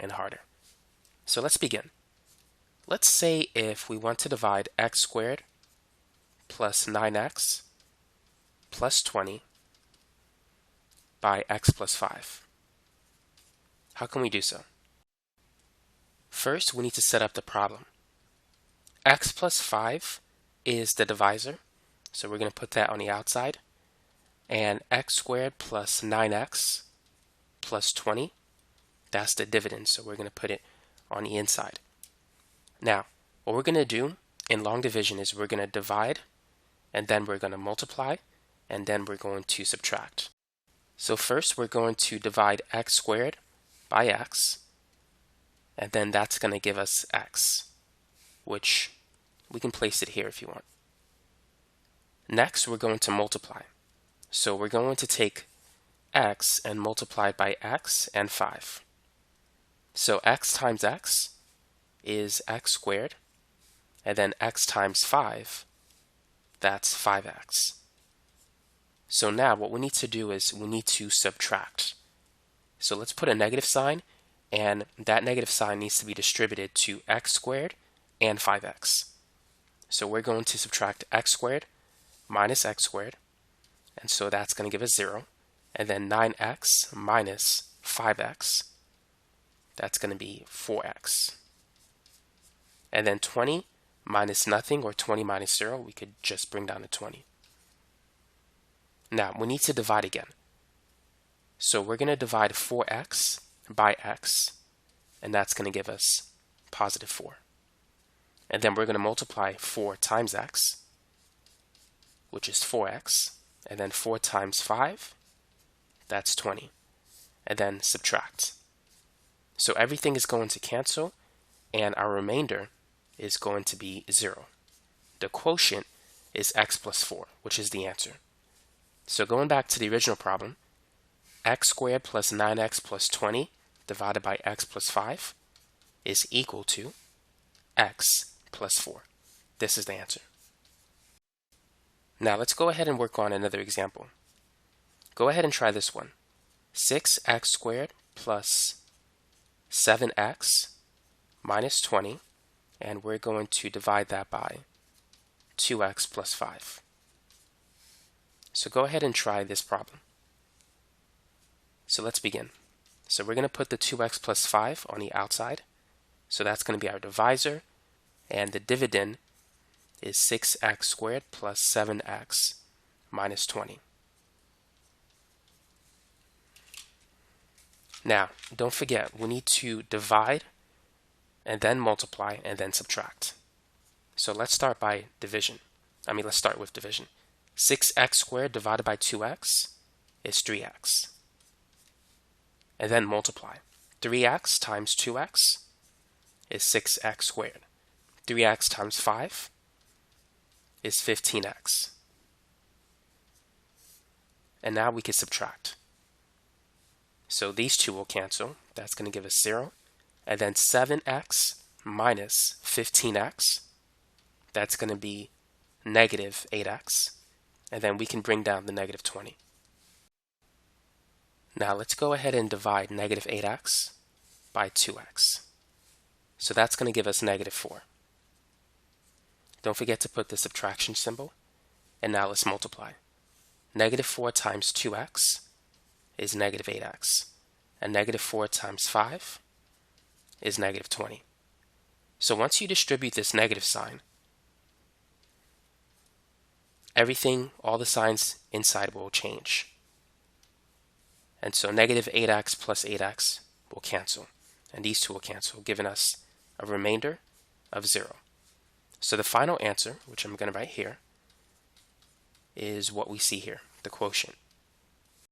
and harder. So let's begin. Let's say if we want to divide x squared plus 9x plus 20 by x plus 5. How can we do so? First, we need to set up the problem. X plus 5 is the divisor, so we're going to put that on the outside. And x squared plus 9x plus 20, that's the dividend, so we're going to put it on the inside. Now, what we're going to do in long division is we're going to divide, and then we're going to multiply, and then we're going to subtract. So first we're going to divide x squared by x, and then that's going to give us x, which we can place it here if you want. Next, we're going to multiply. So we're going to take x and multiply it by x and 5. So x times x is x squared, and then x times 5, that's 5x. So now what we need to do is we need to subtract. So let's put a negative sign, and that negative sign needs to be distributed to x squared and 5x. So we're going to subtract x squared minus x squared, and so that's going to give us 0. And then 9x minus 5x, that's going to be 4x. And then 20 minus nothing, or 20 minus 0, we could just bring down to 20. Now, we need to divide again. So we're going to divide 4x by x, and that's going to give us positive 4. And then we're going to multiply 4 times x, which is 4x, and then 4 times 5, that's 20. And then subtract. So everything is going to cancel, and our remainder is going to be 0. The quotient is x plus 4, which is the answer. So going back to the original problem, x squared plus 9x plus 20 divided by x plus 5 is equal to x plus 4. This is the answer. Now let's go ahead and work on another example. Go ahead and try this one. 6x squared plus 7x minus 20, and we're going to divide that by 2x plus 5. So go ahead and try this problem. So let's begin. So we're going to put the 2x plus 5 on the outside. So that's going to be our divisor, and the dividend is 6x squared plus 7x minus 20. Now, don't forget, we need to divide and then multiply and then subtract. So let's start by division. Let's start with division. 6x squared divided by 2x is 3x. And then multiply. 3x times 2x is 6x squared. 3x times 5 is 15x. And now we can subtract. So these two will cancel. That's going to give us 0. And then 7x minus 15x, that's going to be negative 8x. And then we can bring down the negative 20. Now let's go ahead and divide negative 8x by 2x. So that's going to give us negative 4. Don't forget to put the subtraction symbol. And now let's multiply. Negative 4 times 2x is negative 8x. And negative 4 times 5 is negative 20. So once you distribute this negative sign, everything, all the signs inside will change. And so negative 8x plus 8x will cancel. And these two will cancel, giving us a remainder of 0. So the final answer, which I'm going to write here, is what we see here, the quotient.